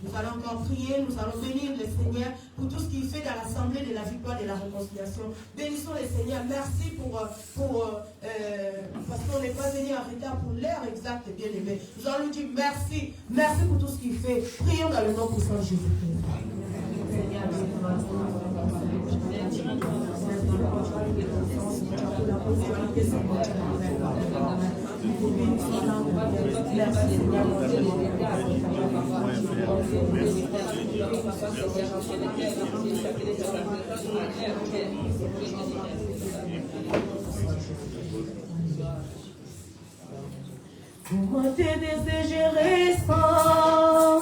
Nous allons encore prier, nous allons bénir le Seigneur pour tout ce qu'il fait dans l'assemblée de la victoire de la réconciliation. Bénissons le Seigneur. Merci parce qu'on n'est pas venu en retard pour l'heure exacte, bien aimé. Nous allons lui dire merci. Merci pour tout ce qu'il fait. Prions dans le nom puissant de Jésus-Christ. Pour tes désirs restants,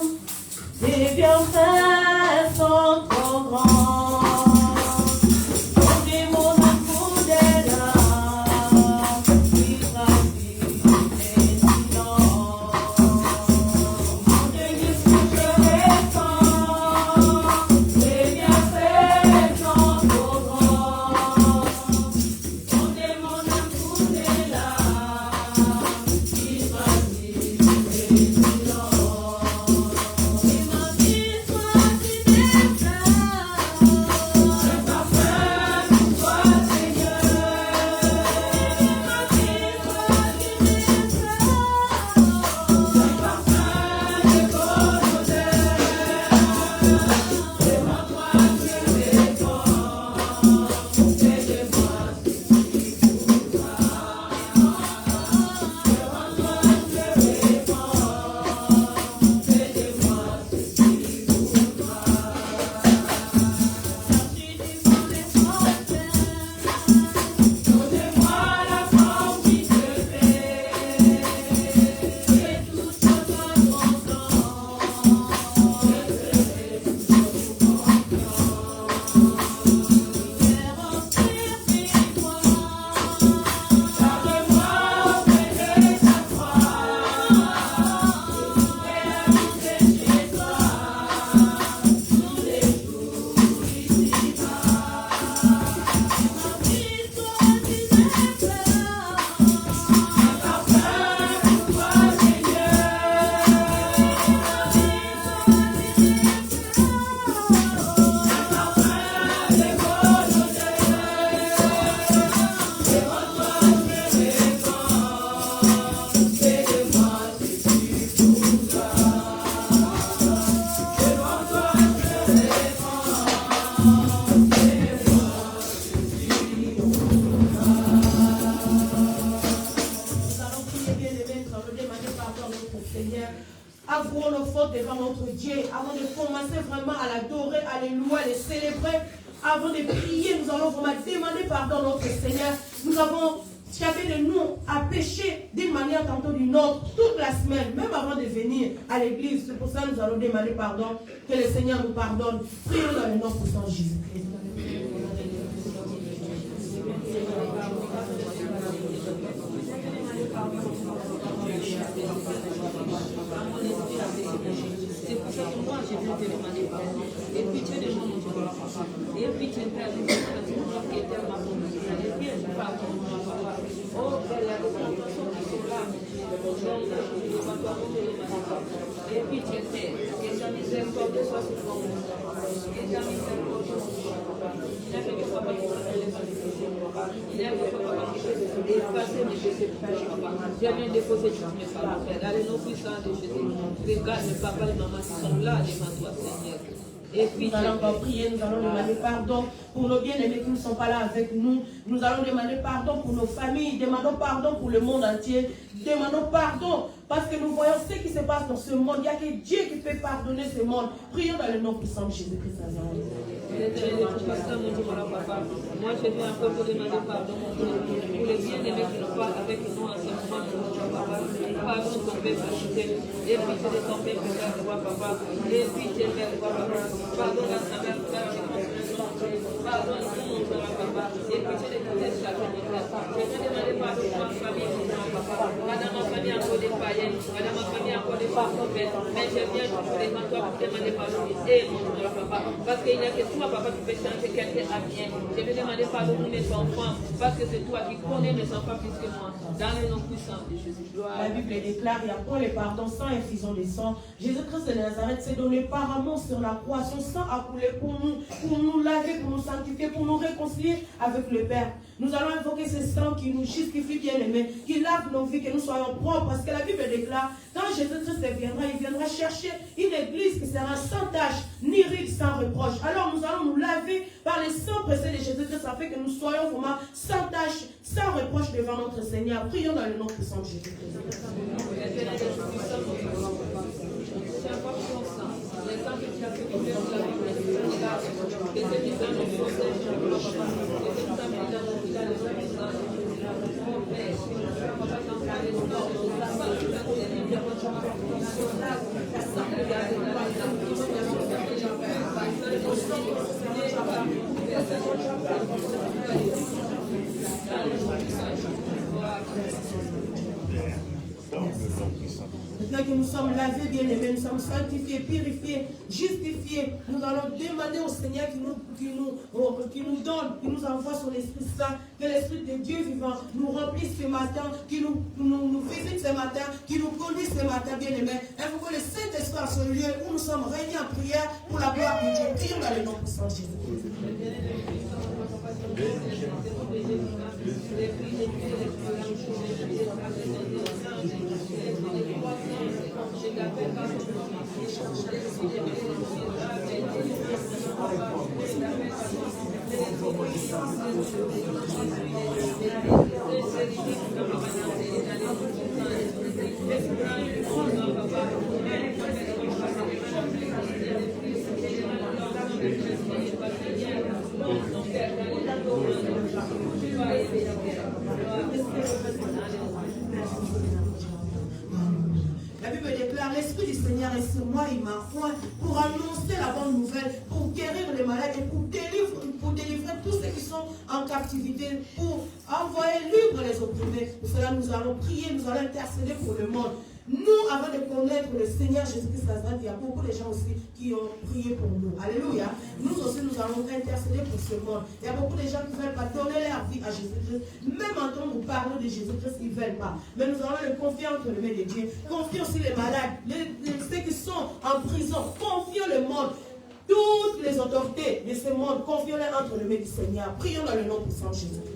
tes bienfaits sont trop grands. Avouons nos fautes devant notre Dieu, avant de commencer vraiment à l'adorer, à le louer, à le célébrer, avant de prier, nous allons vraiment demander pardon à notre Seigneur. Nous avons, chacun de nous, a péché d'une manière tantôt d'une autre, toute la semaine, même avant de venir à l'église. C'est pour ça que nous allons demander pardon, que le Seigneur nous pardonne. Prions dans le nom puissant de Jésus-Christ. C'est pour ça que moi j'ai vu te demander pardon. Et puis tu es des gens dont tu dois pardon. Et puis tu es perdu qui était ma promesse. Et puis tu pardonnes moi, papa. Oh, belle la représentation qui sont là. Et puis tu es terre. Et ta miséricorde soit sur ton nom. Et ta miséricorde soit sur ton nom. Il n'aime que papa qui s'appelle les sacrifices, papa. Il n'aime que papa qui s'appelle les effacer mes péchés, papa. Je viens déposer toutes mes paroles, Père. Dans le nom puissant de Jésus. Regarde le papa et maman qui sont là devant toi, Seigneur. Et puis, nous allons encore prier, nous allons demander pardon pour nos bien-aimés qui ne sont pas là avec nous. Nous allons demander pardon pour nos familles, demandons pardon pour le monde entier. Demandons pardon parce que nous voyons ce qui se passe dans ce monde. Il n'y a que Dieu qui peut pardonner ce monde. Prions dans le nom puissant de Jésus-Christ. Moi, je viens encore te demander pardon pour les bien-aimés qui n'ont pas avec nous en ce moment. Pardon ton peuple, et puis de ton peuple, papa. Et puis de papa. Pardon à sa mère, pardon à tout le monde, papa. Et puis de protéger chacun de nous. Je vais demander pardon pour ma famille, papa. Madame ma famille encore des païens, madame ma famille encore des pardon, Père. Mais je viens devant toi pour demander pardon et mon Seigneur, papa. Parce qu'il n'y a que toi, papa, qui peut changer quelqu'un à bien. Je vais demander pardon pour mes enfants, parce que c'est toi qui connais mes enfants plus que moi. Dans le nom puissant de Jésus. La Bible déclare, il y a point les pardons sans infusion de sang. Jésus-Christ de Nazareth s'est donné par amour sur la croix. Son sang a coulé pour nous laver, pour nous sanctifier, pour nous réconcilier avec le Père. Nous allons invoquer ce sang qui nous justifie, bien aimé, qui lave nos vies, que nous soyons propres. Parce que la Bible déclare, quand Jésus-Christ viendra, il viendra chercher une église qui sera sans tache, ni ride, sans reproche. Alors nous allons nous laver par le sang précieux de Jésus-Christ, afin que nous soyons vraiment sans tache, sans reproche devant notre Seigneur. Prions dans le nom puissant de Jésus-Christ. Maintenant que nous sommes lavés, bien-aimés, nous sommes sanctifiés, purifiés, justifiés, nous allons demander au Seigneur qui nous donne, qui nous envoie son Esprit Saint, que l'Esprit de Dieu vivant nous remplisse ce matin, qui nous visite ce matin, qui nous conduise ce matin, bien-aimés. Invoquons le Saint-Esprit à ce lieu où nous sommes réunis en prière pour la gloire de Dieu. Prions dans le nom puissant de Jésus. La Bible déclare, l'Esprit du Seigneur est sur moi, il m'a envoyé pour annoncer la bonne nouvelle, pour guérir les malades et pour délivrer tous ceux qui sont en captivité, pour envoyer libre les opprimés. Pour cela, nous allons prier, nous allons intercéder pour le monde. Nous, avant de connaître le Seigneur Jésus-Christ, il y a beaucoup de gens aussi qui ont prié pour nous. Alléluia. Nous aussi, nous allons intercéder pour ce monde. Il y a beaucoup de gens qui ne veulent pas donner leur vie à Jésus-Christ. Même entendre nous parler de Jésus-Christ, ils ne veulent pas. Mais nous allons le confier entre les mains de Dieu. Confions aussi les malades, ceux qui sont en prison. Confions le monde. Toutes les autorités de ce monde, confions-les entre les mains du Seigneur. Prions dans le nom puissant de Jésus-Christ.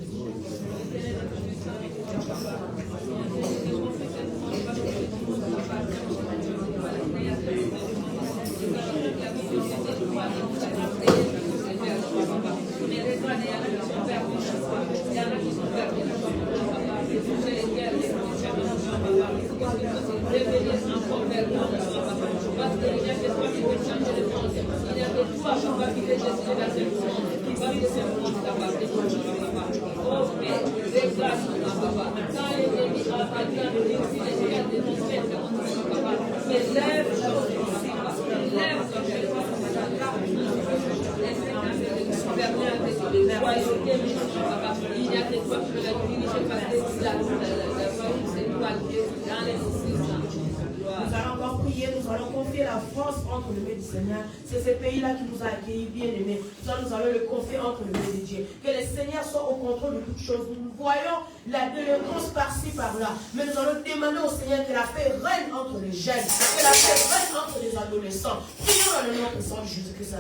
Nous allons encore prier, nous allons confier la France entre les mains du Seigneur. C'est ce pays-là qui nous a accueillis, bien aimés. Nous allons le confier entre les mains de Dieu. Que le Seigneur soit au contrôle de toutes choses. Nous voyons la délinquance par-ci, par-là. Mais nous allons demander au Seigneur que la paix règne entre les jeunes, que la paix règne entre les adolescents. Prions dans le nom de Jésus-Christ.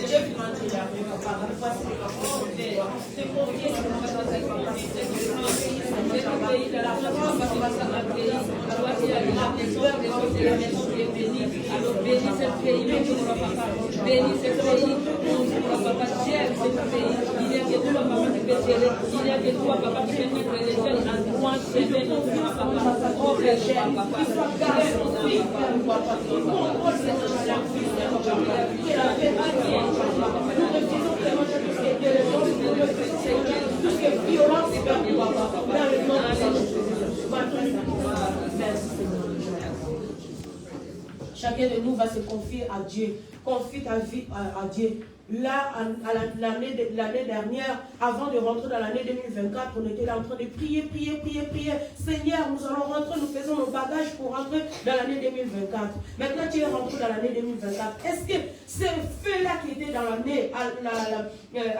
Dieu vous montre la paix, papa. Voici les enfants de Dieu. C'est confié sur le alors bénis ce pays, bénis ce pays, papa, j'aime ce pays. Il y a que toi, papa, qui peut gérer, il y a que toi, papa, qui peut mettre les jeunes en droit chemin, papa, oh, que j'aime, papa, qui soit gardé, papa, contrôle ces enfants, que la paix revienne, nous refusons vraiment tout ce qui est violence, tout ce qui est violence, papa, dans le nom de Jésus. Merci. Chacun de nous va se confier à Dieu. confie ta vie à Dieu. Là, l'année dernière, avant de rentrer dans l'année 2024, on était là en train de prier. Seigneur, nous allons rentrer, nous faisons nos bagages pour rentrer dans l'année 2024. Maintenant, tu es rentré dans l'année 2024. Est-ce que ce feu-là qui était dans l'année, à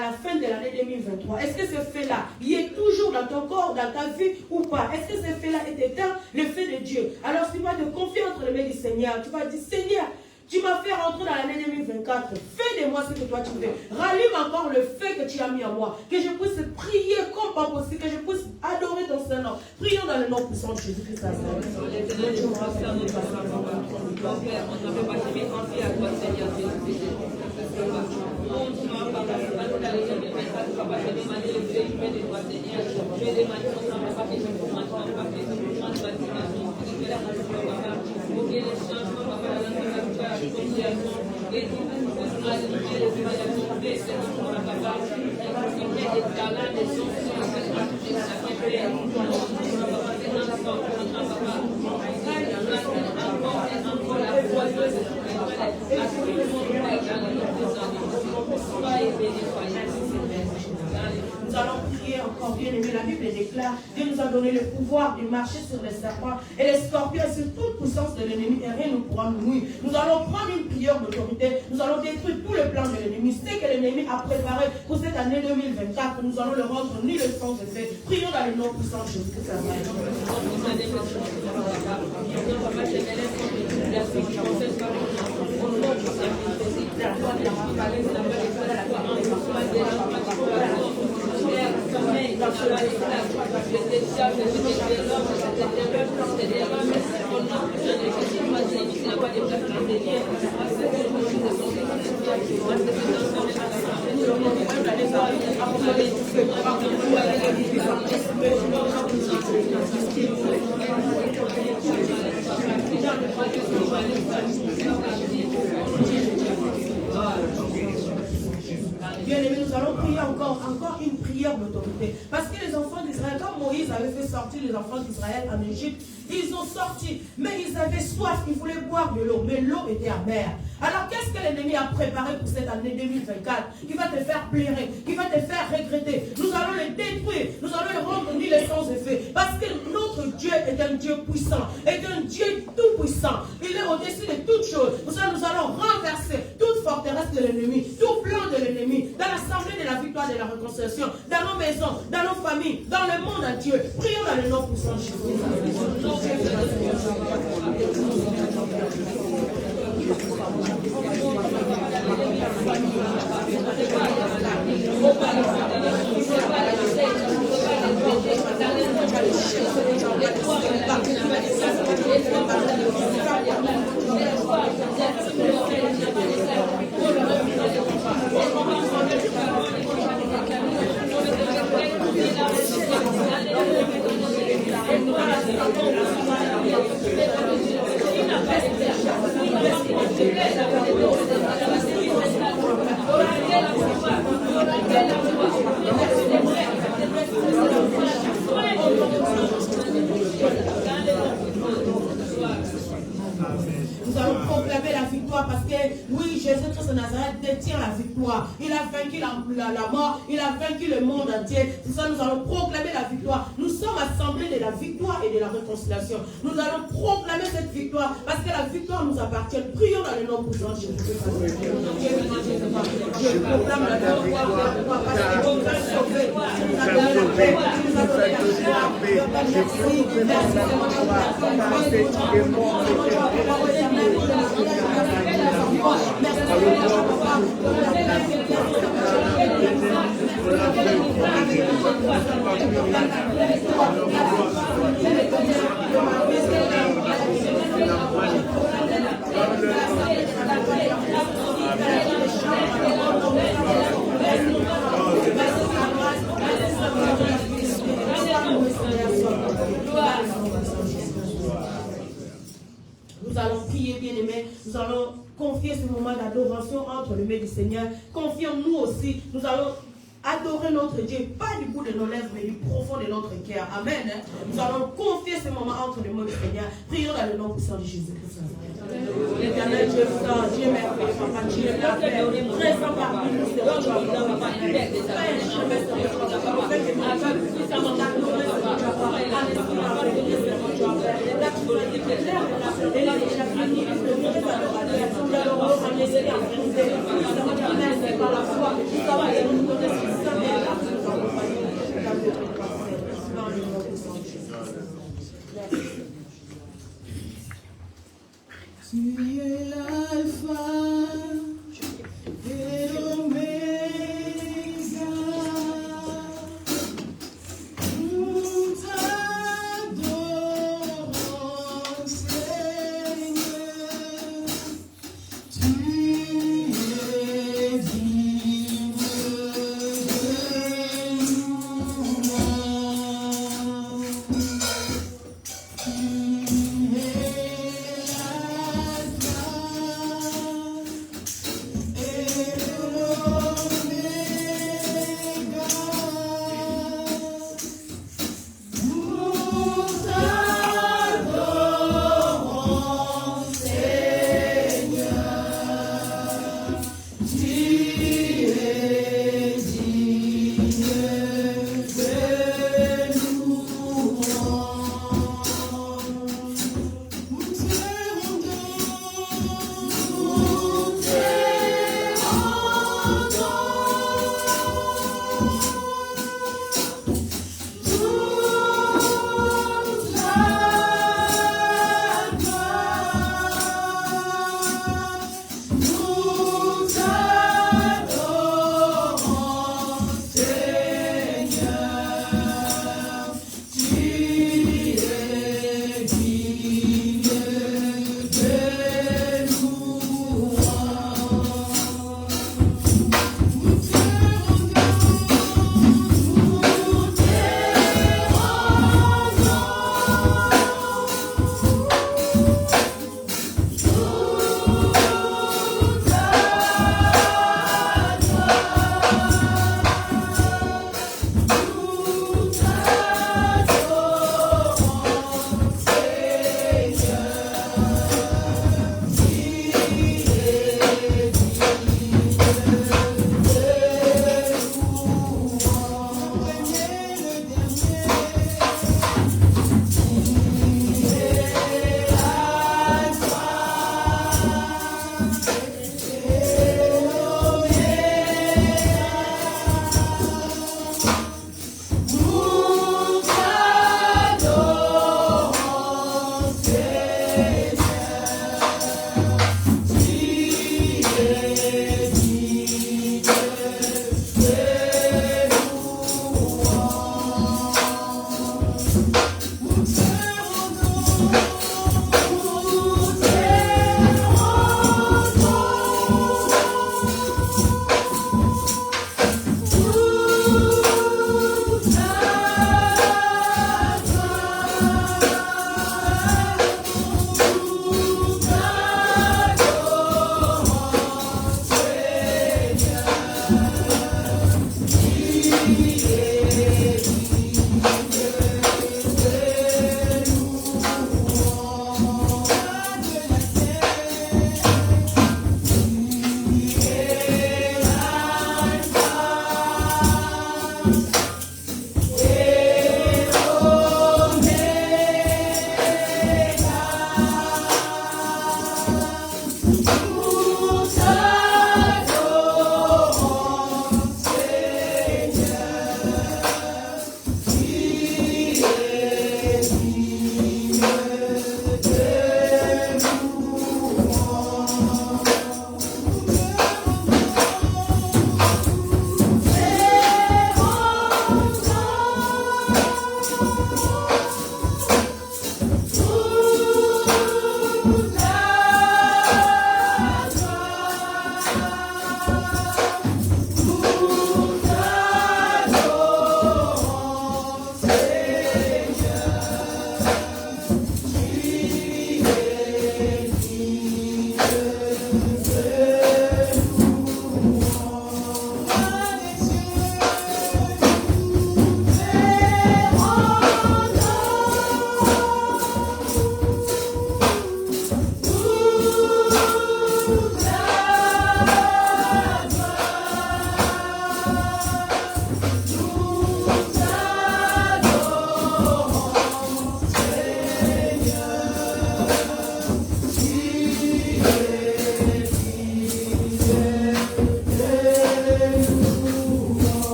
la fin de l'année 2023, est-ce que ce feu-là, il est toujours dans ton corps, dans ta vie ou pas? Est-ce que ce feu-là est éteint, le feu de Dieu? Alors, tu vas te confier entre les mains du Seigneur. Tu vas dire, Seigneur, tu m'as fait rentrer dans l'année 2024. Fais de moi ce que toi tu veux. Rallume encore le feu que tu as mis en moi. Que je puisse prier comme pas possible. Que je puisse adorer ton Saint-Nom. Prions dans le nom puissant de Jésus-Christ. Nous allons prier encore, bien aimé. La Bible déclare, Dieu nous a donné le pouvoir de marcher sur les serpents et les scorpions et sur toute puissance de l'ennemi, et rien ne pourra nous nuire. Nous allons prendre une prière d'autorité, nous allons détruire tout le plan de l'ennemi. Ce que l'ennemi a préparé pour cette année 2024, nous allons le rendre ni le sens de fait. Prions dans le nom puissant de Jésus-Christ. Bien aimé, nous allons prier encore une prière d'autorité. Parce que les enfants d'Israël, quand Moïse avait fait sortir les enfants d'Israël en Égypte, ils ont sorti, mais ils avaient soif, ils voulaient boire de l'eau, mais l'eau était amère. Alors qu'est-ce que l'ennemi a préparé pour cette année 2024? Qui va te faire pleurer, qui va te faire regretter. Nous allons le détruire, nous allons le rendre ni le sans effet. Parce que notre Dieu est un Dieu puissant, est un Dieu tout puissant. Il est au-dessus de toutes choses. Nous allons renverser toute forteresse de l'ennemi, tout plan de l'ennemi, dans l'assemblée de la victoire et de la réconciliation, dans nos maisons, dans nos familles, dans le monde entier. Prions dans le nom puissant de Jésus. Nous allons proclamer la victoire parce que oui, Jésus-Christ de Nazareth détient la victoire. Il a vaincu la mort, il a vaincu le monde entier. C'est ça, nous allons proclamer la victoire. Nous sommes assemblés de la victoire et de la réconciliation. Nous allons proclamer cette victoire parce que la victoire nous appartient. Prions dans le nom puissant de Jésus-Christ. Je proclame la victoire parce que nous nous a sauvés. Nous a donné la paix, nous a donné la joie. Nous allons prier, bien-aimés. Nous allons confier ce moment d'adoration entre les mains du Seigneur. Confions-nous aussi. Nous allons adorer notre Dieu, pas du bout de nos lèvres, mais du profond de notre cœur. Amen. Nous allons confier ce moment entre les mains du Seigneur. Prions dans le nom puissant de Jésus-Christ. L'éternel Dieu saint, Dieu merveilleux, papa, Dieu merveilleux, présent parmi nous, c'est votre joie, papa. Père, je remercie votre papa, fait que nous avons puissamment adoré ce Dieu, papa, à l'esprit, à venir, c'est votre joie, Père. Là, tu dois être clair, et là, déjà fini, nous sommes adorateurs, nous allons en esprit, en vérité, nous sommes adorateurs par la foi, nous avons été nous donner ce qui s'en est là, nous allons pas nous dans le nom de Saint Jésus. Tu es l'alpha et l'oméga. Nous t'adorons, Seigneur. Tu es digne de nous.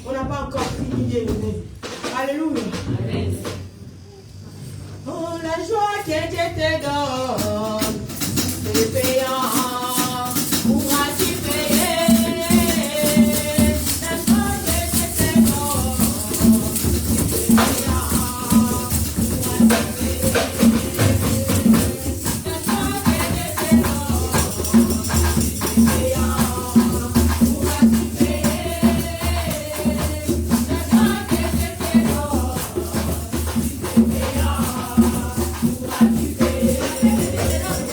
On n'a pas encore fini, bien-aimé. Alléluia. Amen. Oh, la joie que Dieu te donne, c'est payant. Pourras-tu payer? La joie que Dieu te donne, c'est payant. Pourras-tu payer? La joie que Dieu te donne, c'est payant. Pourras-tu payer? La joie que Dieu te donne, c'est payant.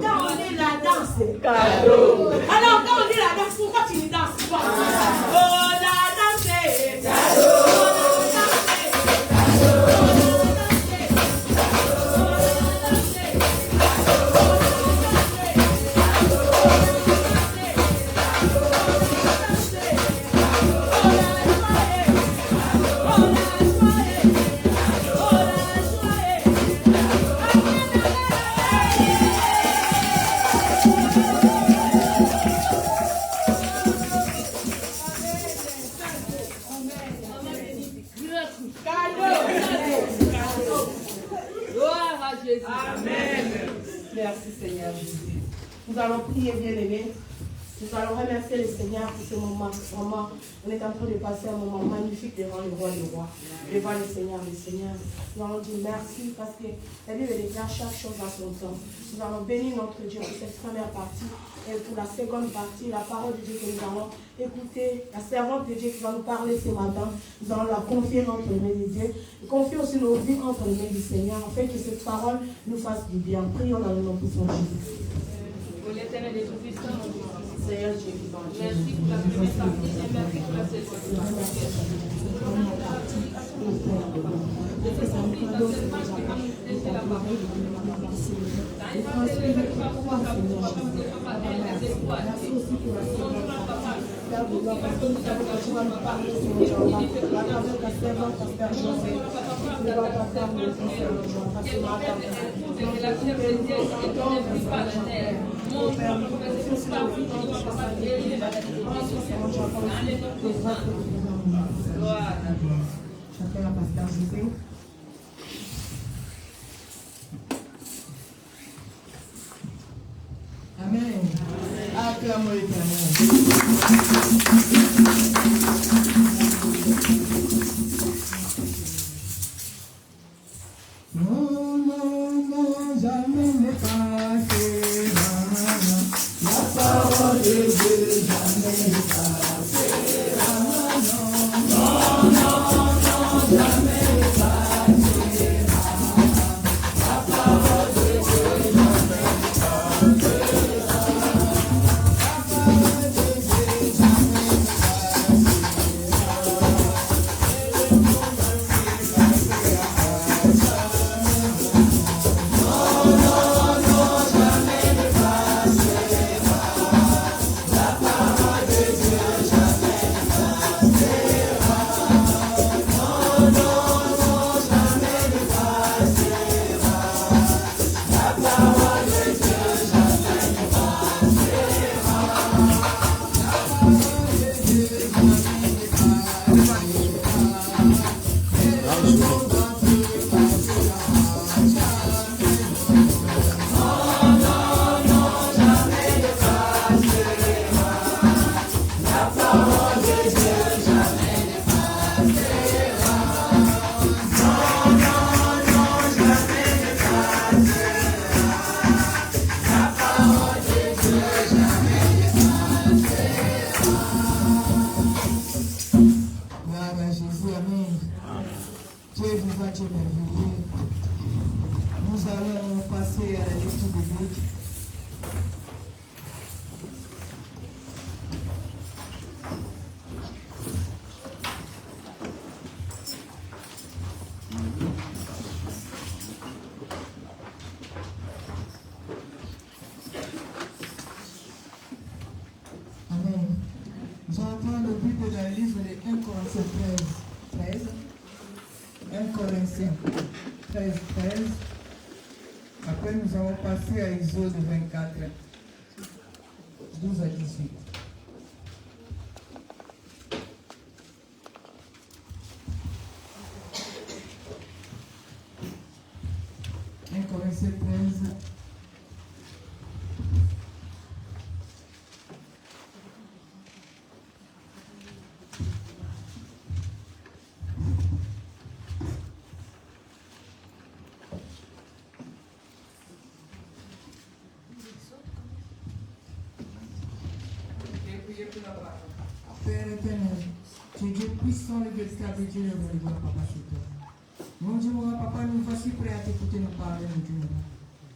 Quand on dit la danse. Cadeau. Alors quand on dit la danse, pourquoi tu ne danses pas? Oh la danse est cadeau. Merci Seigneur Jésus. Nous allons prier, bien-aimés. Nous allons remercier le Seigneur pour ce moment. Vraiment, on est en train de passer un moment magnifique devant le roi des rois, devant le Seigneur des seigneurs. Nous allons dire merci parce que la Bible déclare chaque chose à son temps. Nous allons bénir notre Dieu pour cette première partie. Et pour la seconde partie, la parole de Dieu que nous allons écouter, la servante de Dieu qui va nous parler ce matin, nous allons la confier entre les mains de Dieu. Et confier aussi nos vies entre les mains du Seigneur, afin que cette parole nous fasse du bien. Prions dans le nom de son Jésus. Pour l'éternel et tout-puissant, Seigneur Dieu vivant. merci pour la première partie et merci pour la seconde partie. Je te supplie dans cette marche qui va nous laisser la parole. Dans une partie de l'évêque, papa, papa, elle les étoiles. Père de gloire, parce que nous savons que tu vas nous parler, Seigneur Jean, à travers ta servante, ta Père José. Nous allons ta femme, nous Seigneur Jean, parce que ma femme, Et la pierre de Dieu, et tu n'es plus pas la terre. Mon Père, nous faisons pas plus de toi, papa, guéris les maladies. Gloire. J'appelle la pasteur José. Amen. Acclamons l'Éternel. Non, non, non, jamais ne passera. La parole de Dieu jamais ne passera. Non, non, non, jamais ne passera. La parole de Dieu jamais ne passera. J'entends le but de la livre de 1 Corinthiens 13. 1 Corinthiens 13. Après, nous allons passer à Exode 24, 12 à 18. Corinthiens 13. Père éternel, tu es Dieu puissant et véritable Dieu, le gloire, papa, sur toi. Mon Dieu, mon papa, nous voici prêts à t'écouter nous parler, mon Dieu.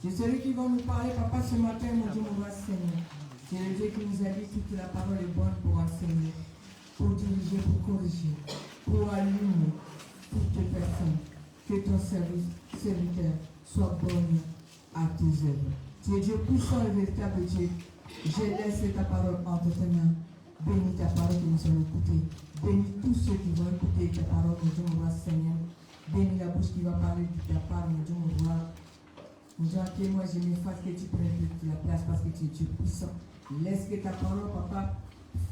C'est celui qui va nous parler, papa, ce matin, mon Dieu, mon roi Seigneur. C'est le Dieu qui nous a dit que la parole est bonne pour enseigner, pour diriger, pour corriger, pour allumer toutes les personnes. Que ton serviteur soit bon à tes œuvres. Tu es Dieu puissant et véritable Dieu. Je laisse ta parole entre tes mains. Bénis ta parole que nous allons écouter. Bénis tous ceux qui vont écouter ta parole, mon Dieu, mon roi Seigneur. Bénis la bouche qui va parler de ta part, mon Dieu, mon roi. Mon Dieu, que moi je m'efface, que tu prennes toute la place parce que tu es Dieu puissant. Laisse que ta parole, papa,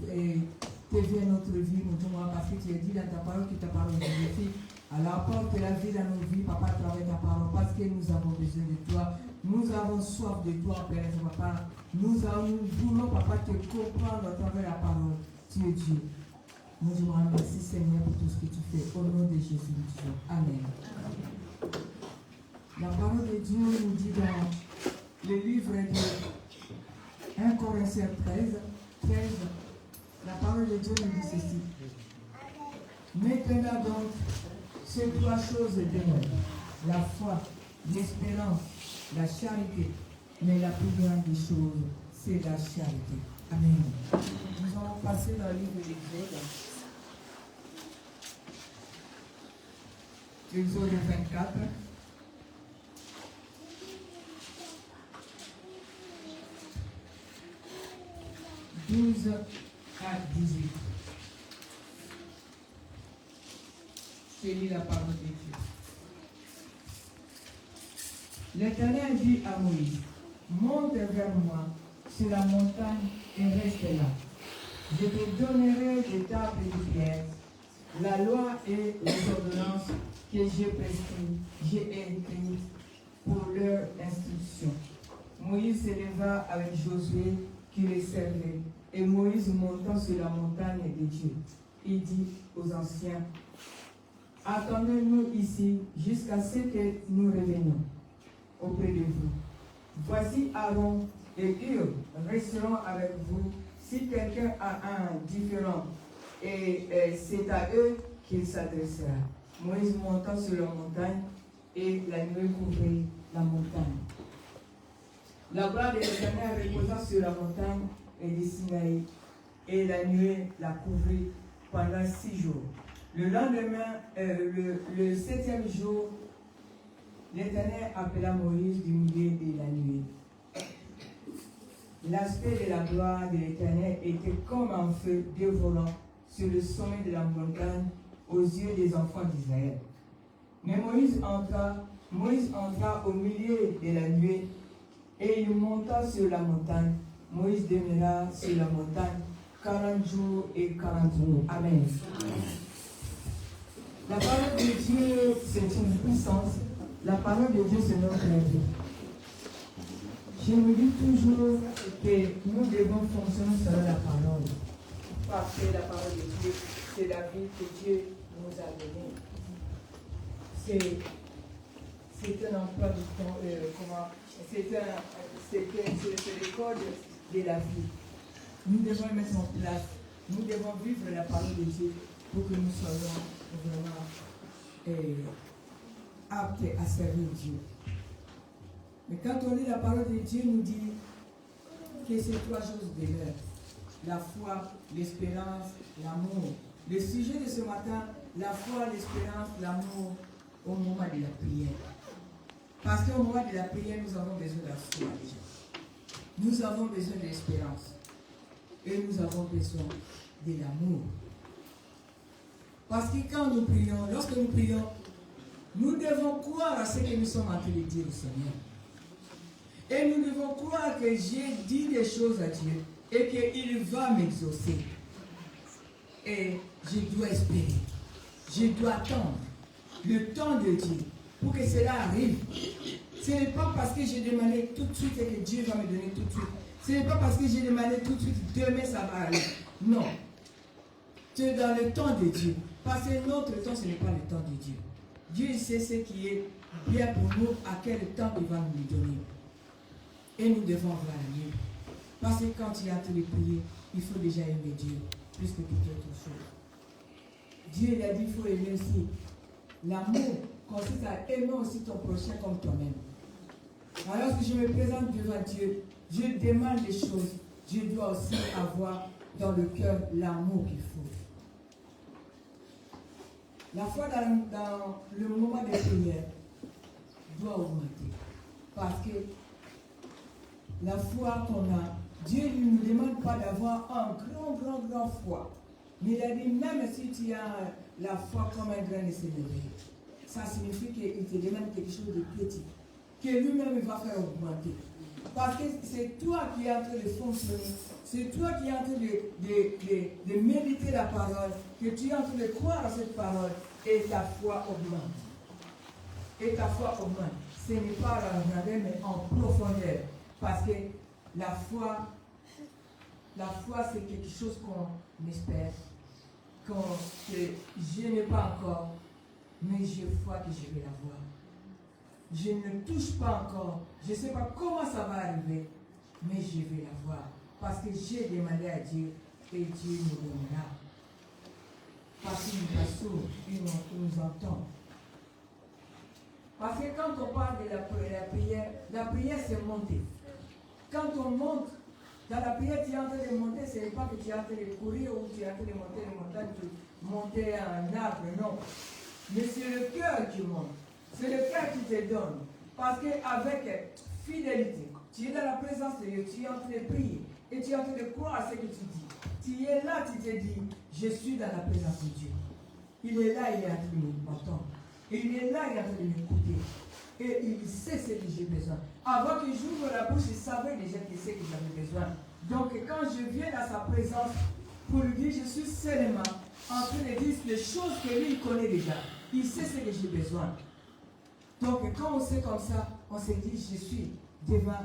te vienne notre vie, mon Dieu, mon roi, parce que tu as dit dans ta parole que ta parole est bénéfique. Alors apporte la vie dans nos vies, papa, à travers ta parole, parce que nous avons besoin de toi. Nous avons soif de toi, Père, papa. Nous voulons, papa, te comprendre à travers la parole. Tu es Dieu. Nous te remercions, Seigneur, pour tout ce que tu fais. Au nom de Jésus, nous disons Amen. La parole de Dieu nous dit dans le livre de 1 Corinthiens 13, la parole de Dieu nous dit ceci. Maintenant donc, ces trois choses demeurent, la foi, l'espérance, la charité. Mais la plus grande des choses, c'est la charité. Amen. Nous allons passer dans le livre d'Exode. Exode 24. « 12 à 18. Je lis la parole de Dieu. L'Éternel dit à Moïse, monte vers moi sur la montagne et reste là. Je te donnerai des tables de pierre, la loi et les ordonnances que j'ai écrites pour leur instruction. Moïse s'éleva avec Josué qui les servait, et Moïse montant sur la montagne de Dieu. Il dit aux anciens, attendez-nous ici jusqu'à ce que nous revenions auprès de vous. Voici Aaron et Hur resteront avec vous. Si quelqu'un a un différent, et c'est à eux qu'il s'adressera. Moïse montant sur la montagne et la nuée couvrit la montagne. La gloire de l'Éternel reposa sur la montagne et de Sinaï, et la nuée la couvrit pendant 6 jours. Le lendemain, le 7e jour, l'Éternel appela Moïse du milieu de la nuée. L'aspect de la gloire de l'Éternel était comme un feu dévorant sur le sommet de la montagne aux yeux des enfants d'Israël. Mais Moïse entra au milieu de la nuée et il monta sur la montagne. Moïse demeura sur la montagne 40 jours et 40 jours. Amen. La parole de Dieu, c'est une puissance. La parole de Dieu, c'est notre vie. Je me dis toujours que nous devons fonctionner selon la parole. Parce que la parole de Dieu, c'est la vie que Dieu nous a donnée. C'est un emploi du temps, c'est le code de la vie. Nous devons mettre en place, nous devons vivre la parole de Dieu pour que nous soyons vraiment aptes à servir Dieu. Mais quand on lit la parole de Dieu, nous dit que ces trois choses demeurent. La foi, l'espérance, l'amour. Le sujet de ce matin, la foi, l'espérance, l'amour au moment de la prière. Parce qu'au moment de la prière, nous avons besoin de la foi déjà. Nous avons besoin de l'espérance. Et nous avons besoin de l'amour. Parce que quand nous prions, lorsque nous prions, nous devons croire à ce que nous sommes en train de dire au Seigneur. Et nous devons croire que j'ai dit des choses à Dieu et qu'il va m'exaucer. Et je dois espérer. Je dois attendre le temps de Dieu pour que cela arrive. Ce n'est pas parce que j'ai demandé tout de suite et que Dieu va me donner tout de suite. Ce n'est pas parce que j'ai demandé tout de suite, demain ça va aller. Non. C'est dans le temps de Dieu. Parce que notre temps, ce n'est pas le temps de Dieu. Dieu sait ce qui est bien pour nous, à quel temps il va nous le donner. Et nous devons avoir mieux. Parce que quand il y a tous les prières, il faut déjà aimer Dieu, plus que toute autre chose. Dieu il a dit qu'il faut aimer aussi. L'amour consiste à aimer aussi ton prochain comme toi-même. Alors que je me présente devant Dieu, je demande des choses. Je dois aussi avoir dans le cœur l'amour qu'il faut. La foi dans le moment de prière doit augmenter. Parce que la foi qu'on a, Dieu ne nous demande pas d'avoir un grand foi. Mais il a dit, même si tu as la foi comme un grain de sénévé, ça signifie qu'il te demande quelque chose de petit, que lui-même va faire augmenter. Parce que c'est toi qui es en train de fonctionner, c'est toi qui es en train de méditer la parole, que tu es en train de croire à cette parole, et ta foi augmente. Et ta foi augmente. Ce n'est pas à la grandeur, mais en profondeur. Parce que la foi c'est quelque chose qu'on espère, que je n'ai pas encore, mais je crois que je vais l'avoir. Je ne touche pas encore, je ne sais pas comment ça va arriver, mais je vais l'avoir. Parce que j'ai demandé à Dieu et Dieu nous donnera. Parce qu'il nous assure, il nous entend. Parce que quand on parle de la prière c'est monter. Quand on monte, dans la prière, tu es en train de monter, ce n'est pas que tu es en train de courir ou tu es en train de monter les montagnes, monter un arbre, non. Mais c'est le cœur qui monte. C'est le cœur qui te donne. Parce qu'avec fidélité, tu es dans la présence de Dieu, tu es en train de prier et tu es en train de croire à ce que tu dis. Tu es là, tu te dis, je suis dans la présence de Dieu. Il est là, il est en train de m'entendre. Il est là, il est en train de m'écouter. Et il sait ce que j'ai besoin. Avant que j'ouvre la bouche, il savait déjà qu'il sait que j'avais besoin. Donc quand je viens dans sa présence, pour lui dire, je suis seulement en train de dire les choses que lui, il connaît déjà. Il sait ce que j'ai besoin. Donc quand on sait comme ça, on se dit, je suis devant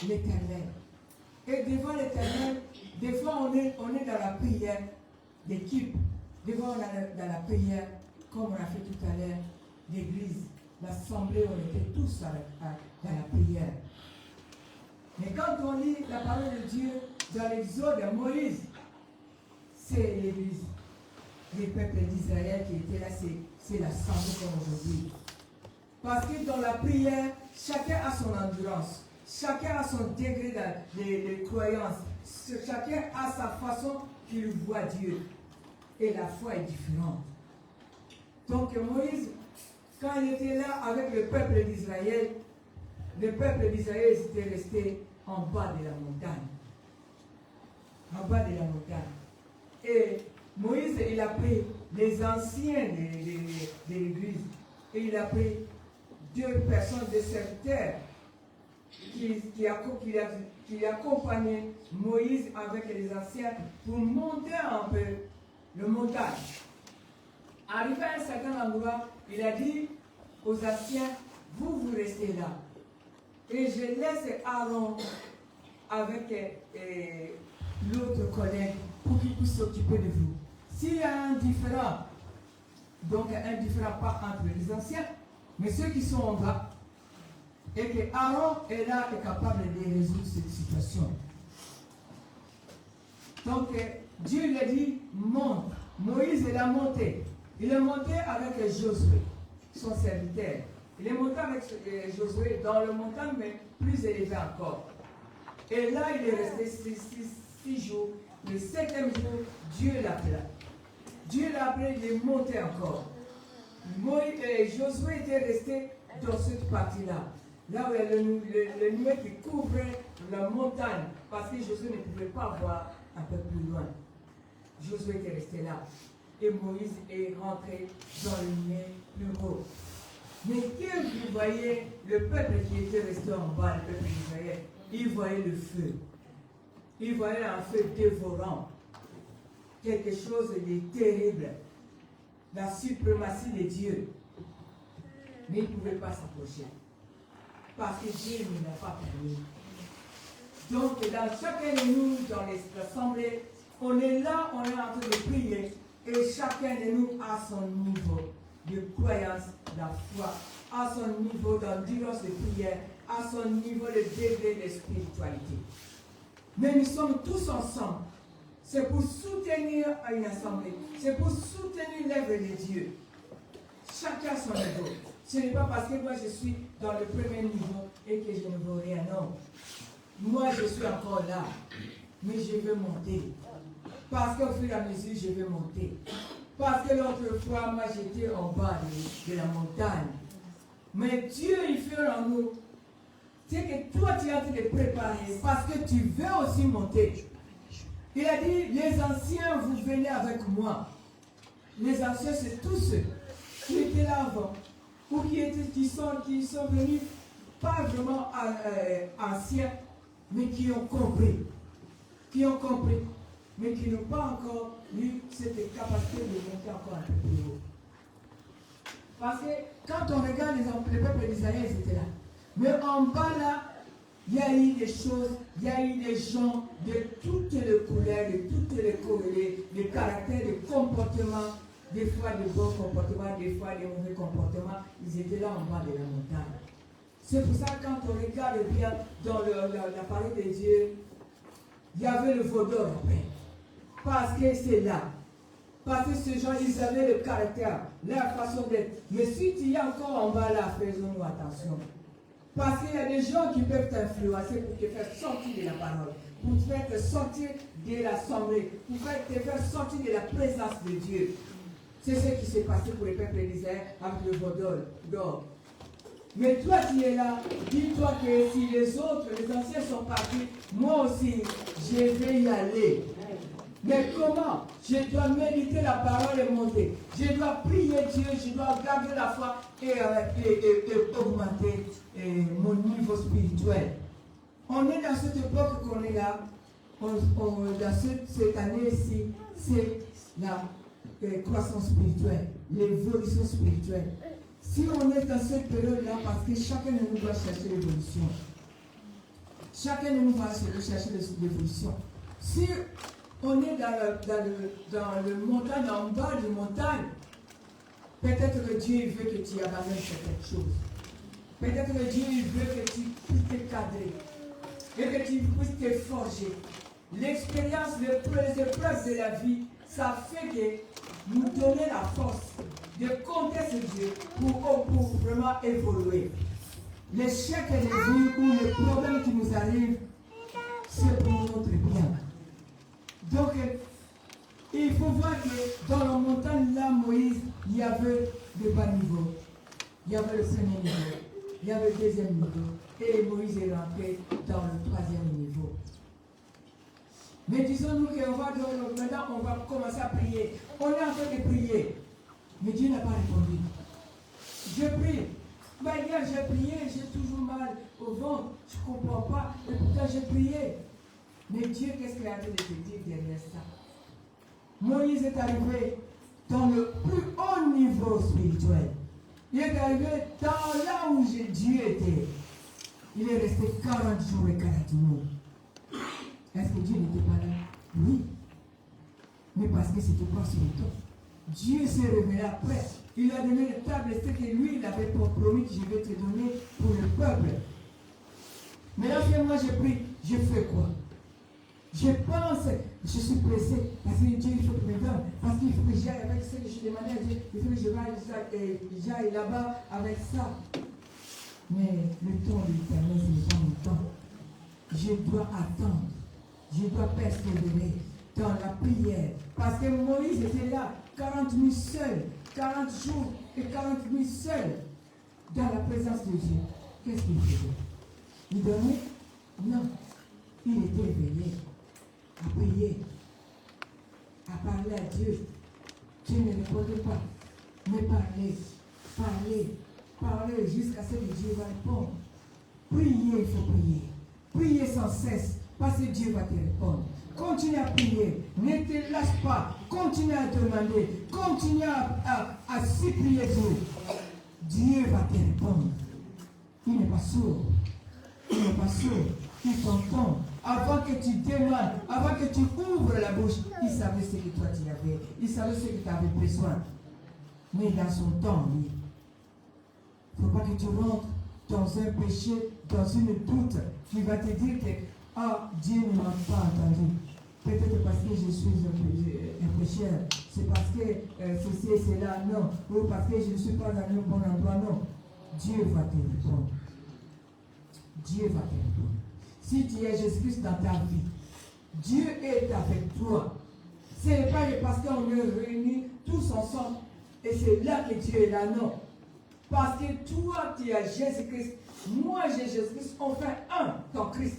l'Éternel. Et devant l'Éternel, des fois on est dans la prière d'équipe. Des fois on est dans la prière, comme on a fait tout à l'heure, l'église, l'assemblée, on était tous dans la prière. Mais quand on lit la parole de Dieu dans l'Exode de Moïse, c'est l'église, les peuples d'Israël qui étaient là, c'est l'assemblée comme aujourd'hui. Parce que dans la prière, chacun a son endurance, chacun a son degré de croyance, chacun a sa façon qu'il voit Dieu. Et la foi est différente. Donc Moïse, quand il était là avec le peuple d'Israël était resté en bas de la montagne. En bas de la montagne. Et Moïse, il a pris les anciens de l'église et il a pris 2 personnes de serviteurs qui accompagnaient Moïse avec les anciens pour monter un peu le montagne. Arrivé à un certain endroit, il a dit aux anciens, vous restez là. Et je laisse Aaron avec l'autre collègue pour qu'il puisse s'occuper de vous. S'il y a un différent, donc un différent pas entre les anciens, mais ceux qui sont en bas, et que Aaron est là et capable de résoudre cette situation. Donc Dieu lui a dit, monte. Moïse il a monté. Il est monté avec Josué, son serviteur. Il est monté avec Josué dans le montagne, mais plus élevé encore. Et là, il est resté 6 jours. Le 7e jour, Dieu l'appela. Dieu l'a appelé, il est monté encore. Josué était resté dans cette partie-là. Là où il y a le nuage qui couvrait la montagne. Parce que Josué ne pouvait pas voir un peu plus loin. Josué était resté là. Et Moïse est rentré dans le nuage plus haut. Mais quand vous voyez le peuple qui était resté en bas, le peuple d'Israël, il voyait le feu. Il voyait un feu dévorant. Quelque chose de terrible. La suprématie de Dieu. Mais il ne pouvait pas s'approcher. Parce que Dieu ne l'a pas permis. Donc, dans chacun de nous, dans l'assemblée, on est là, on est en train de prier. Et chacun de nous a son niveau de croyance, la foi, à son niveau d'endurance de prière, à son niveau de degré de spiritualité. Mais nous sommes tous ensemble. C'est pour soutenir une assemblée. C'est pour soutenir l'œuvre de Dieu. Chacun à son niveau. Ce n'est pas parce que moi je suis dans le premier niveau et que je ne vaux rien, non. Moi je suis encore là, mais je veux monter. Parce qu'au fur et à mesure, je veux monter. Parce que l'autre fois, moi j'étais en bas de la montagne. Mais Dieu, il fait en nous. C'est que toi, tu es en train de préparer parce que tu veux aussi monter. Il a dit, les anciens, vous venez avec moi. Les anciens, c'est tous ceux qui étaient là avant, ou qui sont venus, pas vraiment anciens, mais qui ont compris. Mais qui n'ont pas encore eu cette capacité de monter encore un peu plus haut. Parce que quand on regarde les peuples d'Israël, ils étaient là. Mais en bas là, il y a eu des choses, il y a eu des gens de toutes les couleurs, de toutes les caractères, des comportements, des fois de bons comportements, des fois de mauvais comportements. Ils étaient là en bas de la montagne. C'est pour ça que quand on regarde bien dans la parole de Dieu, il y avait le vaudor après. Parce que c'est là. Parce que ces gens, ils avaient le caractère, leur façon d'être. Mais si tu es encore en bas là, faisons-nous attention. Parce qu'il y a des gens qui peuvent t'influencer pour te faire sortir de la parole, pour te faire sortir de l'assemblée, pour te faire sortir de la présence de Dieu. C'est ce qui s'est passé pour les peuples d'Israël avec le vaudor. Mais toi qui es là, dis-toi que si les autres, les anciens sont partis, moi aussi, je vais y aller. Mais comment? Je dois méditer la parole et monter. Je dois prier Dieu, je dois garder la foi et augmenter mon niveau spirituel. On est dans cette époque qu'on est là. Dans cette année-ci, c'est la croissance spirituelle, l'évolution spirituelle. Si on est dans cette période-là, parce que chacun de nous doit chercher l'évolution. Chacun de nous va chercher l'évolution. Si on est dans le montagne, en bas de montagne, peut-être que Dieu veut que tu abandonnes certaines choses. Peut-être que Dieu veut que tu puisses te cadrer et que tu puisses te forger. L'expérience, les épreuves de la vie, ça fait que nous donner la force de compter sur Dieu pour vraiment évoluer. L'échec et les vies ou les problèmes qui nous arrivent, c'est pour notre bien. Donc, il faut voir que dans la montagne, là, Moïse, il y avait de bas niveaux. Il y avait le premier niveau, il y avait le deuxième niveau, et Moïse est rentré dans le troisième niveau. Mais disons-nous qu'on va, maintenant, on va commencer à prier. On est en train de prier. Mais Dieu n'a pas répondu. Je prie. Mais hier, j'ai prié, j'ai toujours mal au ventre. Je ne comprends pas. Et pourtant, j'ai prié. Mais Dieu, qu'est-ce qu'il a en train de te dire derrière ça? Moïse est arrivé dans le plus haut niveau spirituel. Il est arrivé dans là où Dieu était. Il est resté 40 jours et 40 nuits. Est-ce que Dieu n'était pas là? Oui. Mais parce que c'était pas sur le temps. Dieu s'est révélé après. Il a donné le table, c'est que lui, il avait promis que je vais te donner pour le peuple. Mais lorsque moi je prie, je fais quoi? Je pense, je suis pressé, parce que Dieu, il faut que me donne, parce qu'il faut que j'aille avec ce que je demandais à Dieu, il faut que j'aille là-bas avec ça. Mais le temps de l'éternel, ce n'est pas mon temps. Je dois attendre, je dois persévérer dans la prière. Parce que Moïse était là, 40 nuits seul, 40 jours et 40 nuits seul, dans la présence de Dieu. Qu'est-ce qu'il faisait? Il dormait? Non. Il était éveillé à prier, à parler à Dieu. Dieu ne répondait pas, mais parler jusqu'à ce que Dieu va répondre. Prier, il faut prier. Prier sans cesse, parce que Dieu va te répondre. Continue à prier, ne te lâche pas, continue à demander, continue à supplier Dieu. Dieu va te répondre. Il n'est pas sourd. Il n'est pas sourd. Il t'entend. Avant que tu demandes, avant que tu ouvres la bouche, il savait ce que toi tu avais. Il savait ce que tu avais besoin. Mais dans son temps, lui. Il ne faut pas que tu rentres dans un péché, dans une doute qui va te dire que Dieu ne m'a pas entendu. Peut-être parce que je suis un pécheur. C'est parce que ceci et cela, non. Ou parce que je ne suis pas dans le bon endroit, non. Dieu va te répondre. Dieu va te répondre. Si tu es Jésus-Christ dans ta vie, Dieu est avec toi. Ce n'est pas parce qu'on est réunis tous ensemble et c'est là que Dieu est là, non. Parce que toi, tu as Jésus-Christ, moi j'ai Jésus-Christ, on fait un dans Christ.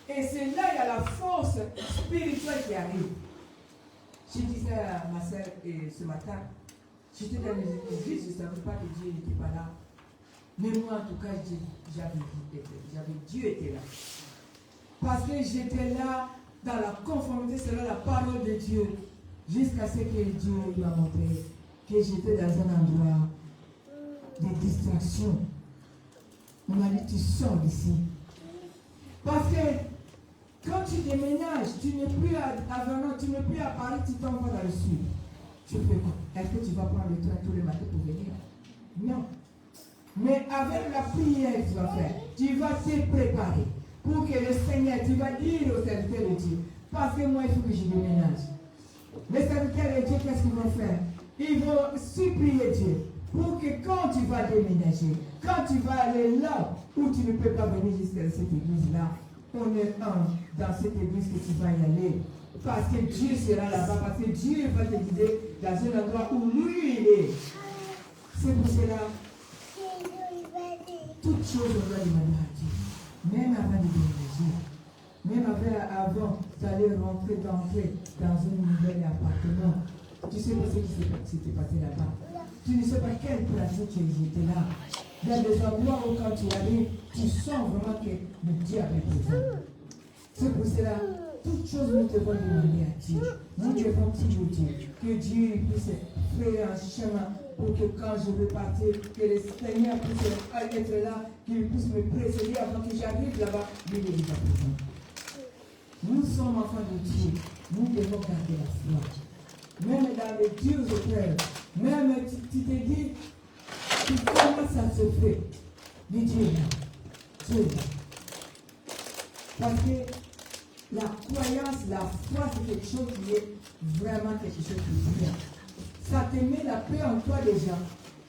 Et c'est là qu'il y a la force spirituelle qui arrive. Je disais à ma soeur ce matin, j'étais dans les églises, je ne savais pas que Dieu n'était pas là. Mais moi, en tout cas, Dieu était là. Parce que j'étais là dans la conformité selon la parole de Dieu. Jusqu'à ce que Dieu m'a montré que j'étais dans un endroit de distraction. On m'a dit, tu sors d'ici. Parce que quand tu déménages, tu n'es plus à Vernon, tu n'es plus à Paris, tu t'en vas dans le sud. Tu fais quoi? Est-ce que tu vas prendre le train tous les matins pour venir? Non. Mais avec la prière que tu vas faire, tu vas te préparer pour que le Seigneur, tu vas dire aux serviteurs de Dieu, parce que moi, il faut que je déménage. Les serviteurs de Dieu, qu'est-ce qu'ils vont faire? Ils vont supplier Dieu pour que quand tu vas déménager, quand tu vas aller là où tu ne peux pas venir jusqu'à cette église-là, on est un dans cette église que tu vas y aller. Parce que Dieu sera là-bas, parce que Dieu va te guider dans un endroit où lui il est. C'est pour cela, toutes choses on doit demander à Dieu. Même avant de déménager, même avant d'aller rentrer dans un nouvel appartement, tu sais pas ce qui s'était passé là-bas. Tu ne sais pas quelle pratique j'étais là. Dans des endroits où quand tu arrives, tu sens vraiment que le diable est présent. C'est pour cela, toutes choses nous devons demander à Dieu. Nous devons toujours dire que Dieu puisse faire un chemin pour que quand je veux partir, que le Seigneur puisse être là, qu'il puisse me précéder avant que j'arrive là-bas, lui est déjà présent. Nous sommes enfants de Dieu, nous devons garder la foi. Même dans les dures épreuves, même tu te dis, comment ça se fait? Mais Dieu est là. Dieu est là. Parce que la croyance, la foi, c'est quelque chose qui est vraiment quelque chose de bien. Ça te met la paix en toi déjà.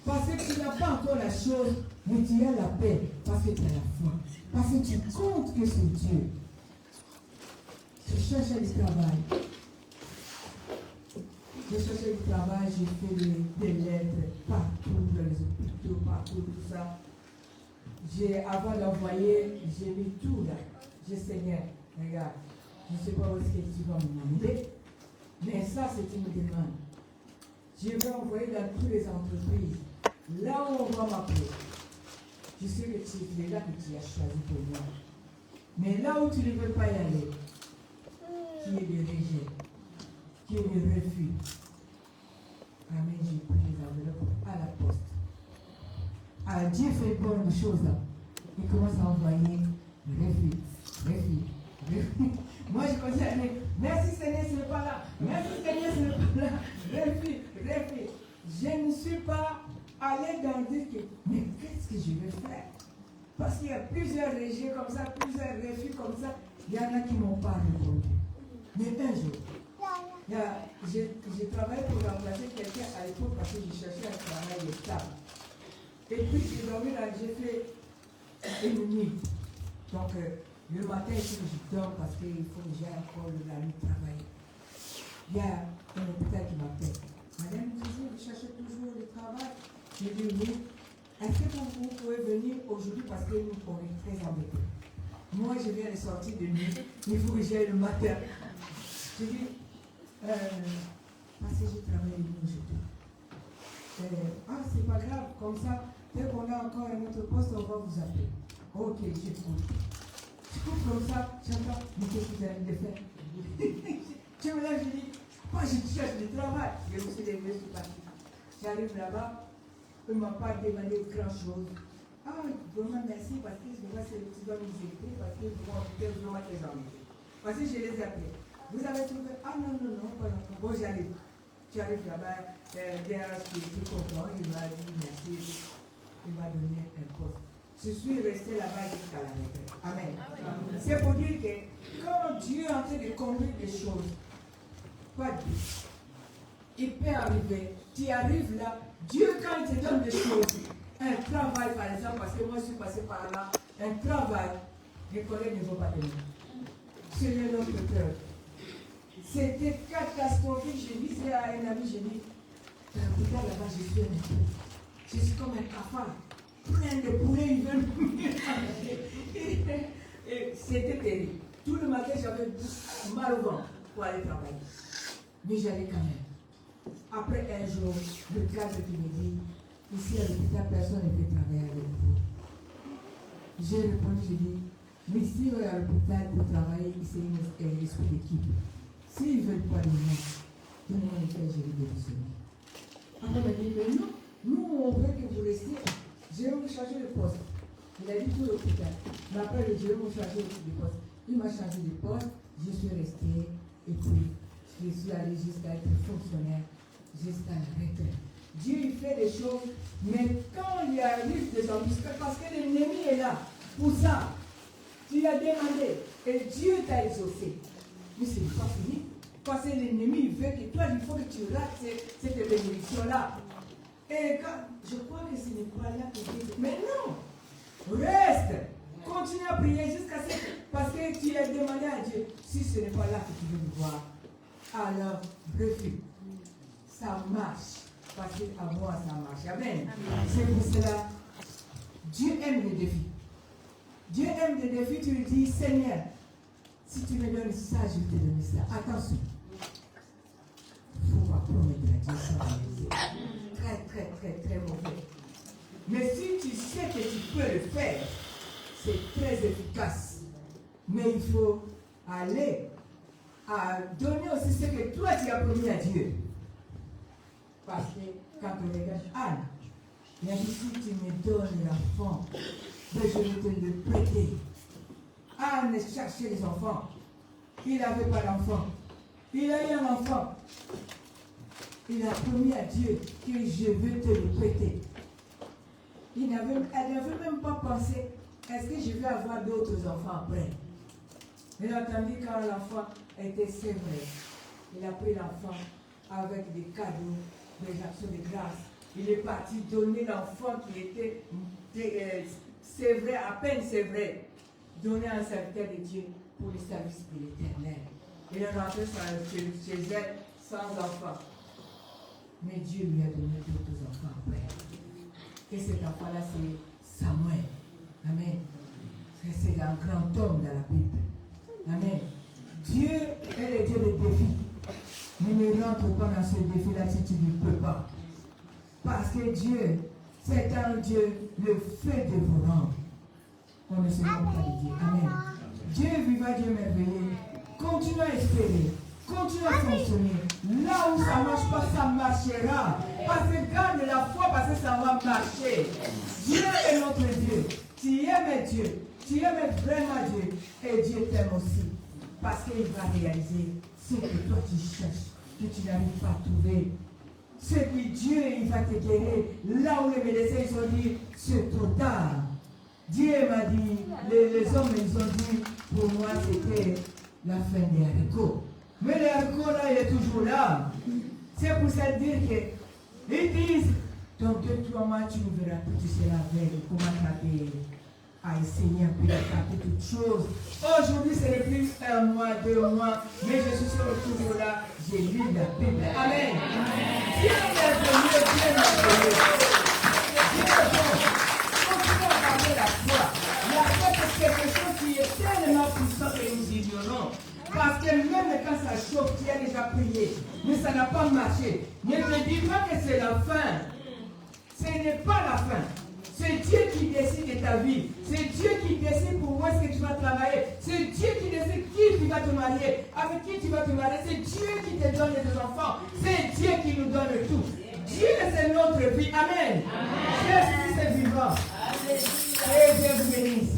Parce que tu n'as pas encore la chose, mais tu as la paix. Parce que tu as la foi. Parce que tu comptes que c'est Dieu. Je cherchais du travail. J'ai cherché du travail, j'ai fait des lettres partout, dans les hôpitaux, partout, tout ça. Avant d'envoyer, j'ai mis tout là. J'ai Seigneur, regarde, je ne sais pas où est-ce que tu vas me demander, mais ça c'est une demande. Je vais envoyer dans toutes les entreprises, là où on va m'appeler. Je sais que c'est là que tu as choisi pour moi. Mais là où tu ne veux pas y aller, qui est le rejet, qui est le refus. Amen, j'ai pris les enveloppes à la poste. Alors Dieu fait bonne chose là. Il commence à envoyer refus. Moi je commence à dire, merci Seigneur, ce n'est pas là. Merci Seigneur, ce n'est pas là. Refus. Je ne suis pas allé dans le dire que, mais qu'est-ce que je vais faire? Parce qu'il y a plusieurs rejets comme ça, plusieurs refus comme ça. Il y en a qui ne m'ont pas répondu. Mais un jour, j'ai travaillé pour remplacer quelqu'un à l'époque parce que je cherchais un travail stable. Et puis j'ai dormi là, j'ai fait une nuit. Donc le matin, je dors parce qu'il faut que j'aille encore la nuit travailler. Il y a un hôpital qui m'appelle. Madame, vous cherchez toujours le travail? J'ai dit oui. Est-ce que vous pouvez venir aujourd'hui parce que nous on est très embêtés? Moi, je viens de sortir de nuit. Il faut que j'aille le matin. J'ai dit, parce que j'ai travaillé aujourd'hui. C'est pas grave, comme ça, dès qu'on a encore un autre poste, on va vous appeler. Ok, j'écoute. J'écoute comme ça, j'entends, mais qu'est-ce que vous allez me faire? Je me lève, je dis, moi je cherche du travail. Je me suis levé, je suis parti. J'arrive là-bas, on ne m'a pas demandé grand-chose. Ah, vraiment merci, parce que je vois que tu dois nous aider, parce que vous m'invitez vraiment très envie. Parce que je les ai appelés. Vous avez trouvé? Ah non, pas encore. Bon, j'arrive. J'arrive là-bas, DRH qui est content, il m'a dit merci, il m'a donné un poste. Je suis resté là-bas jusqu'à la retraite. Amen. C'est pour dire que quand Dieu est en train de conduire des choses, pas Dieu. Il peut arriver, tu arrives là, Dieu quand il te donne des choses, Un travail, par exemple, parce que moi je suis passé par là, un travail, les collègues ne vont pas tenir. Seigneur notre cœur. C'était catastrophique. Je disais à un ami, j'ai dit, regarde là-bas, je suis un peu. Je suis comme un cafard. Plein de poulets, ils veulent mourir. Et c'était terrible. Tout le matin, j'avais mal au ventre pour aller travailler. Mais j'allais quand même. Après un jour, le cadre qui me dit, ici à l'hôpital, personne ne peut travailler avec vous. J'ai répondu, j'ai dit, mais si on est à l'hôpital pour travailler, c'est un esprit d'équipe. S'ils ne veulent pas de moi, donnez-moi lesquels je vais démissionner. Après, il m'a dit, mais non, nous on veut que vous restiez. Je vais vous changer de poste. Il a dit tout l'hôpital. Mais après, je vais vous changer de poste. Il m'a changé de poste, je suis restée, et puis je suis allée jusqu'à être fonctionnaire, jusqu'à la retraite. Dieu, il fait des choses, mais quand il arrive des embuscades, parce que l'ennemi est là, pour ça, tu as demandé, et Dieu t'a exaucé. Mais ce n'est pas fini, parce que l'ennemi veut que toi, il faut que tu rates cette bénédiction-là. Et quand, je crois que ce n'est pas là que Dieu dit, mais non, reste, continue à prier jusqu'à ce que, parce que tu as demandé à Dieu, si ce n'est pas là que tu veux me voir, alors refuse. Ça marche, parce qu'à moi ça marche. Amen. C'est pour cela, Dieu aime les défis. Dieu aime les défis, tu lui dis, Seigneur, si tu me donnes ça, je vais te donner ça. Attention. Il ne faut pas promettre à Dieu sans réaliser. Très mauvais. Mais si tu sais que tu peux le faire, c'est très efficace. Mais il faut aller à donner aussi ce que toi tu as promis à Dieu. Parce que quand on regarde Anne, il a dit, si tu me donnes l'enfant, ben je vais te le prêter. Anne cherchait les enfants. Il n'avait pas d'enfant. Il a eu un enfant. Il a promis à Dieu que je vais te le prêter. Elle n'avait même pas pensé, est-ce que je vais avoir d'autres enfants après? Elle a entendu quand l'enfant était sévré. Il a pris l'enfant avec des cadeaux, des actions de grâce. Il est parti donner l'enfant qui était sévré, à peine sévré, donner à un serviteur de Dieu pour le service de l'Éternel. Il est rentré chez elle sans enfant. Mais Dieu lui a donné d'autres enfants après. Et cet enfant-là, c'est Samuel. Amen. C'est un grand homme dans la Bible. Amen. Dieu est le Dieu des défis. Mais ne rentre pas dans ce défi-là si tu ne peux pas. Parce que Dieu, c'est un Dieu, le feu dévorant. On ne se trompe pas de Dieu. Amen. Dieu vivant, Dieu merveilleux. Continue à espérer. Continue à fonctionner. Là où ça ne marche pas, ça marchera. Parce que garde la foi, parce que ça va marcher. Dieu est notre Dieu. Tu aimes Dieu. Tu aimes vraiment Dieu. Et Dieu t'aime aussi. Parce qu'il va réaliser ce que toi tu cherches, que tu n'arrives pas à trouver. C'est que Dieu, il va te guérir. Là où les médecins ils ont dit, c'est trop tard. Dieu m'a dit, les hommes ils ont dit, pour moi c'était la fin des haricots. Mais les haricots là, il est toujours là. C'est pour ça dire que, ils disent, dans 2-3 mois tu ne verras plus, tu seras avec, comment t'appeler à essayer un peu d'attraper toutes choses. Aujourd'hui, ce n'est plus 1 mois, 2 mois, mais je suis toujours là, j'ai lu la Bible. Amen. Dieu est merveilleux, Dieu est merveilleux. Dieu est bon. Continuons à parler la foi. La foi, c'est quelque chose qui est tellement puissant que nous ignorons. Parce que même quand ça chauffe, tu as déjà prié, mais ça n'a pas marché. Ne te dis pas que c'est la fin. Ce n'est pas la fin. C'est Dieu qui décide de ta vie. C'est Dieu qui décide pour où est-ce que tu vas travailler. C'est Dieu qui décide qui tu vas te marier, avec qui tu vas te marier. C'est Dieu qui te donne des enfants. C'est Dieu qui nous donne tout. Dieu, c'est notre vie. Amen. Jésus, c'est vivant. Et Dieu vous bénisse.